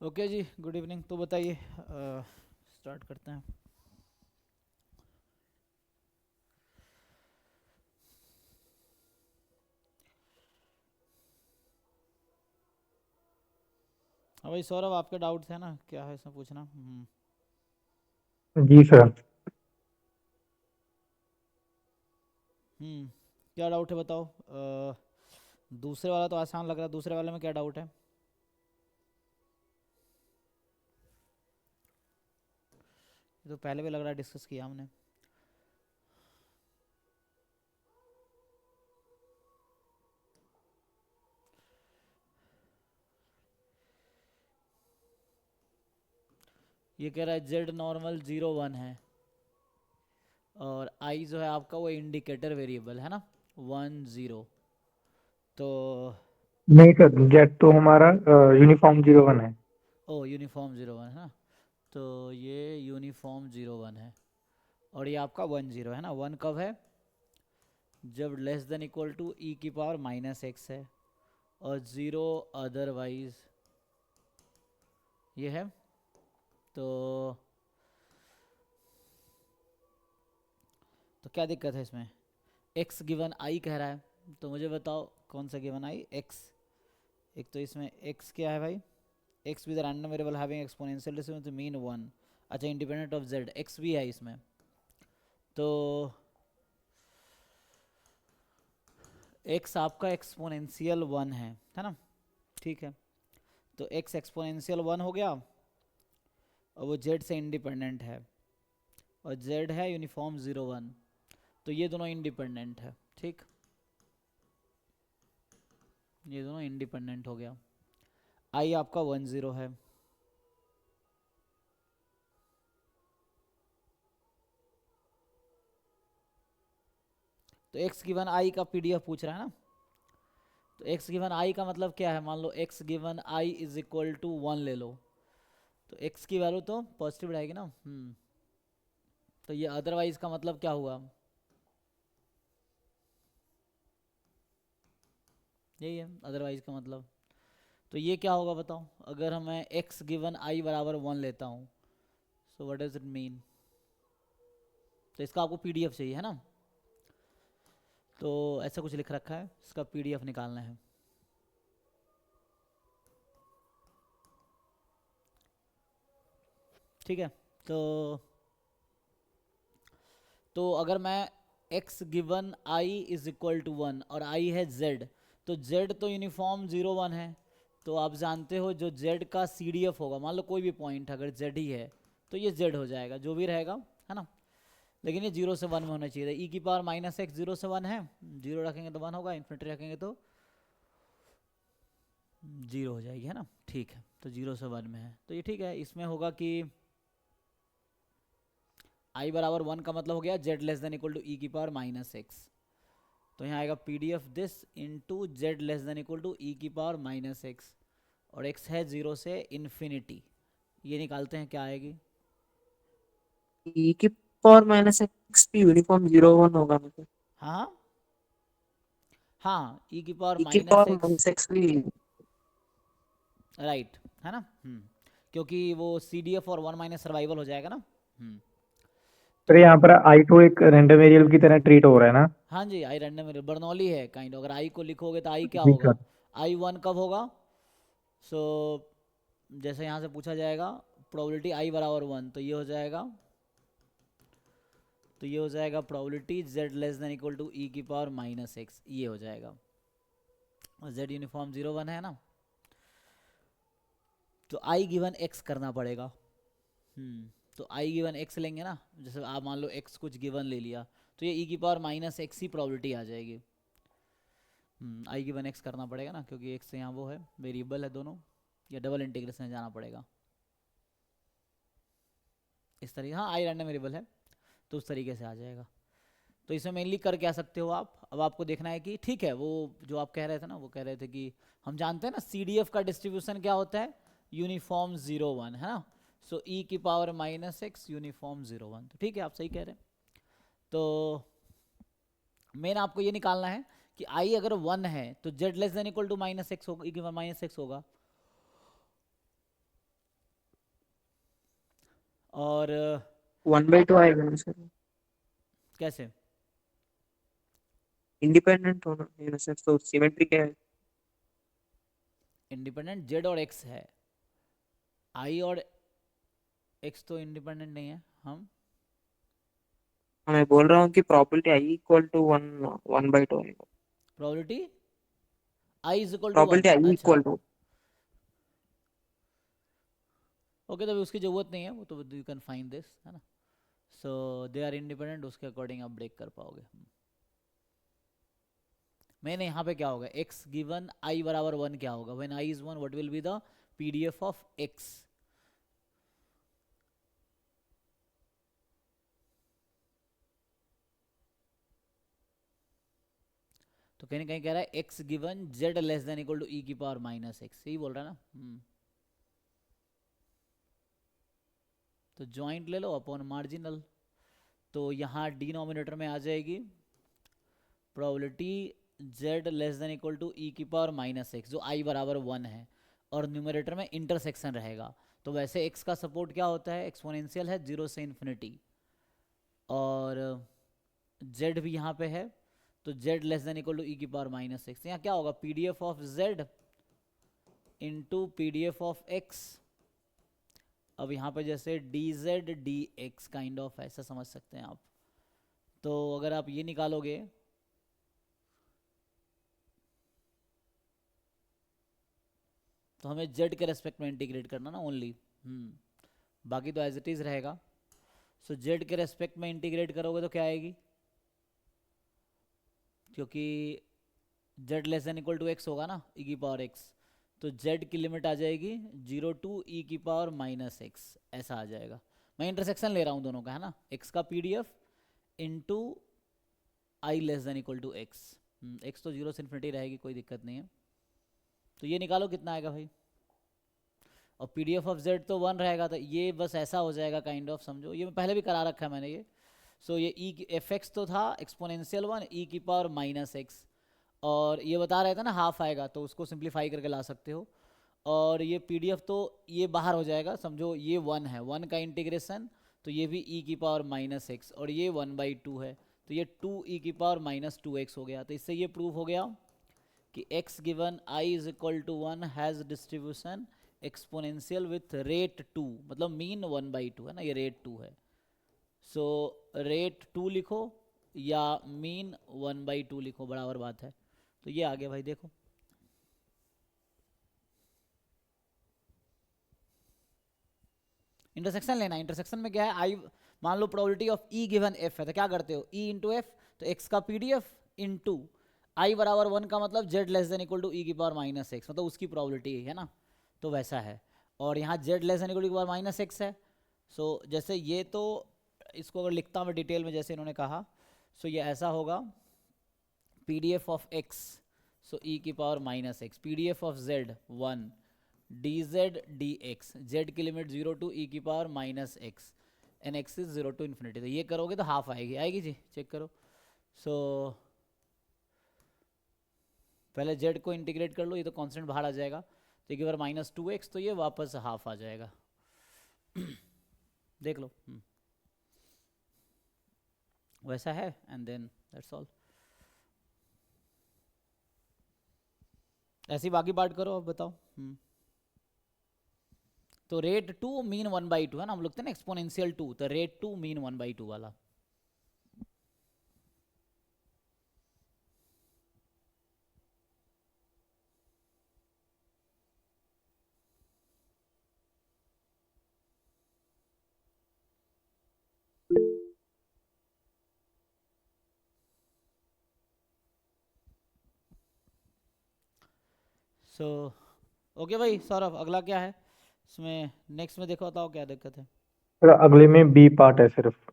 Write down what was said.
Okay जी, good evening. तो बताइए, start करते हैं। हाँ भाई सौरभ, आपके डाउट्स है ना, क्या है इसमें पूछना? जी सर। हम्म क्या डाउट है बताओ। दूसरे वाला तो आसान लग रहा है, दूसरे वाले में क्या डाउट है? ये तो पहले भी लग रहा है, डिस्कस किया हमने। ये कह रहा है जेड नॉर्मल 0 1 है, और आई जो है आपका वो इंडिकेटर वेरिएबल है ना, 1 0। तो नहीं सर, जेट तो हमारा यूनिफॉर्म 01 है। ओ यूनिफॉर्म 0 1 है ना, तो ये यूनिफॉर्म 0 1 है। और ये आपका 1 0 है ना। 1 कब है? जब less than equal to e की पावर -x है, और 0 अदरवाइज ये है। तो क्या दिक्कत है इसमें? x गिवन i कह रहा है, तो मुझे बताओ कौन सा गिवन i x। एक तो इसमें x क्या है भाई? x with random variable having exponential distance mean 1। अच्छा, इंडिपेंडेंट ऑफ z x भी है इसमें। तो x आपका एक्सपोनेंशियल 1 है ना? ठीक है, तो x एक्सपोनेंशियल 1 हो गया, और वो z से इंडिपेंडेंट है, और z है यूनिफॉर्म 0 1। तो ये दोनों इंडिपेंडेंट है, ठीक। ये दोनों इंडिपेंडेंट हो गया। आई आपका 1 0 है। तो x गिवन आई का पीडीएफ पूछ रहा है ना। तो x गिवन आई का मतलब क्या है? मान लो x given i is equal to 1 ले लो, तो x की वैल्यू तो पॉजिटिव रहेगी ना। तो ये अदरवाइज का मतलब क्या हुआ? यही है अदरवाइज का मतलब। तो ये क्या होगा बताओ, अगर मैं x गिवन आई बराबर 1 लेता हूँ, so what does it mean? तो इसका आपको पीडीएफ चाहिए है ना। तो ऐसा कुछ लिख रखा है, इसका पीडीएफ निकालना है। ठीक है। तो अगर मैं x given i is equal to 1 और i है z, तो z तो यूनिफॉर्म 0 1 है। तो आप जानते हो जो z का CDF होगा, मान लो कोई भी पॉइंट अगर z ही है, तो ये z हो जाएगा जो भी रहेगा, है ना। लेकिन ये 0 से 1 में होना चाहिए था। ई की पावर -x 0 से 1 है, 0 रखेंगे तो 1 होगा, इन्फिनिटी रखेंगे तो 0 हो जाएगी, है ना। ठीक है, तो 0 से 1 में है, तो ये ठीक है। इसमें होगा कि i बराबर 1 का मतलब हो गया z less than equal to e की पावर -x। तो यहाँ आएगा P D F this into Z less than equal to e की पावर -x, और x है 0 से इन्फिनिटी। ये निकालते हैं क्या आएगी। ई की पावर -x भी यूनिफॉर्म 01 होगा मतलब। हाँ हाँ, ई की पावर ई की माइनस पावर एक्स -x भी। राइट, है ना। क्योंकि वो सी डी एफ और 1 माइनस सर्वाइवल हो जाएगा ना। सर तो यहाँ पर I2 एक रैंडम वेरिएबल की तरह ट्रीट हो रहा है ना। हाँ जी, आई रैंडम बर्नौली है काइंड। अगर आई को लिखोगे तो आई क्या जी होगा? सर। आई 1 कब होगा? सो जैसे यहाँ से पूछा जाएगा प्रोबेबिलिटी आई बराबर 1, तो ये हो जाएगा, probability z less than equal to e की पावर -x, ये हो जाएगा। और z यूनिफॉर्म 0 1 है ना, तो i गिवन x करना पड़ेगा। तो i गिवन x लेंगे ना, जैसे आप मान लो x कुछ गिवन ले लिया, तो ये e की पावर -x ही प्रोबेबिलिटी आ जाएगी। i गिवन x करना पड़ेगा ना, क्योंकि x यहाँ वो है, वेरिएबल है दोनों, या डबल इंटीग्रेशन जाना पड़ेगा इस तरीके। हाँ, आई रैंडम वेरिएबल है, तो उस तरीके से आ जाएगा। तो इसमें मेनली कर क्या सकते हो आप, अब आपको देखना है कि ठीक है, वो जो आप कह रहे थे ना, वो कह रहे थे कि हम जानते हैं ना CDF का डिस्ट्रीब्यूशन क्या होता है, यूनिफॉर्म 0 1, है ना। सो ई की पावर -x यूनिफॉर्म 0 1, तो ठीक है, आप सही कह रहे हैं। तो मेन आपको ये निकालना है कि आई अगर 1 है तो z less than equal to -x होगा, ई की पावर -x होगा। और 1/2 आएगा ना सर, कैसे? इंडिपेंडेंट होना है ना सर, तो सिमेट्री क्या है? इंडिपेंडेंट जेड और एक्स है, आई और एक्स तो इंडिपेंडेंट नहीं है। हम हाँ, मैं बोल रहा हूँ कि प्रॉपर्टी आई इक्वल टू 1/2 आएगा। Probability I is equal to one. Property I अच्छा, इक्वल टू, ओके, तो अभी उसकी ज़रूरत नहीं है, वो तो यू कैन फाइंड दिस, है ना। सो दे आर इंडिपेंडेंट, उसके अकॉर्डिंग आप ब्रेक कर पाओगे। मैंने यहाँ पे क्या होगा, x गिवन i बराबर 1 क्या होगा, when i is 1 what will be the PDF of x। तो कहीं ना कहीं कह रहा है x given z less than equal to e की पावर माइनस एक्स, यही बोल रहा है ना। तो ज्वाइंट ले लो अपॉन मार्जिनल, तो यहाँ डिनोमिनेटर में आ जाएगी probability z less than equal to e की पावर माइनस एक्स, जो i बराबर 1 है, और न्यूमरेटर में इंटरसेक्शन रहेगा। तो वैसे x का सपोर्ट क्या होता है, एक्सपोनेंशियल है 0 से इन्फिनिटी, और z भी यहाँ पे है, तो z less than equal to e की पावर माइनस एक्स। यहाँ क्या होगा, PDF of z into PDF of x। अब यहाँ पे जैसे dz dx काइंड ऑफ ऐसा समझ सकते हैं आप। तो अगर आप ये निकालोगे तो हमें z के रेस्पेक्ट में इंटीग्रेट करना ना ओनली, बाकी तो एज इट इज रहेगा। सो z के रेस्पेक्ट में इंटीग्रेट करोगे तो क्या आएगी, क्योंकि z less than equal to x होगा ना, e की पावर x, तो z की लिमिट आ जाएगी 0 टू e की पावर माइनस एक्स, ऐसा आ जाएगा। मैं इंटरसेक्शन ले रहा हूँ दोनों का, है ना, x का PDF into i less than equal to x. X तो 0 से इन्फिनिटी रहेगी, कोई दिक्कत नहीं है। तो ये निकालो कितना आएगा भाई, और पीडीएफ ऑफ z तो 1 रहेगा, तो ये बस ऐसा हो जाएगा काइंड ऑफ, समझो ये पहले भी करा रखा है मैंने ये। सो ये e एफ एक्स तो था एक्सपोनेंशियल 1 e की पावर माइनस एक्स, और ये बता रहे थे ना हाफ आएगा, तो उसको सिंप्लीफाई करके ला सकते हो। और ये पीडीएफ तो ये बाहर हो जाएगा, समझो ये 1 है, 1 का इंटीग्रेशन, तो ये भी e की पावर माइनस एक्स, और ये 1/2 है, तो ये 2 e की पावर माइनस 2x हो गया। तो इससे ये प्रूव हो गया कि x given i is equal to 1 has distribution exponential with rate 2, मतलब मीन 1/2 है ना, ये रेट 2 है। सो रेट 2 लिखो या मीन 1/2 लिखो, बराबर बात है। तो ये आ गया भाई, देखो इंटरसेक्शन लेना है। इंटरसेक्शन में क्या है, आई मान लो probability of E given F है, तो क्या करते हो, ई इंटू एफ, तो एक्स का पीडीएफ इंटू आई बराबर 1 का मतलब Z less than equal to e की पावर माइनस एक्स, मतलब उसकी प्रोबेबिलिटी है ना, तो वैसा है। और यहाँ Z less than equal to की पावर माइनस एक्स है। सो जैसे ये, तो इसको अगर लिखता हूँ मैं डिटेल में जैसे इन्होंने कहा, सो ये ऐसा होगा PDF of X, so e की power minus X, PDF of Z 1, D Z D X, Z की लिमिट 0 टू ई की power minus X, N X is 0 to infinity. तो ये करोगे तो हाफ आएगी, आएगी जी, चेक करो। सो पहले जेड को इंटीग्रेट कर लो, ये तो कांस्टेंट बाहर आ जाएगा, तो एक बार -2x, तो ये वापस हाफ आ जाएगा। देख लो, वैसा है, एंड देन दैट्स ऑल। ऐसी बाकी पार्ट करो, अब बताओ। तो रेट 2 मीन 1/2 है ना, हम लिखते हैं ना एक्सपोनेंशियल 2, तो रेट 2 मीन 1/2 वाला। सो ओके भाई सौरभ, अगला क्या है इसमें, नेक्स्ट में देखो, बताओ क्या दिक्कत है। सर अगले में बी पार्ट है सिर्फ।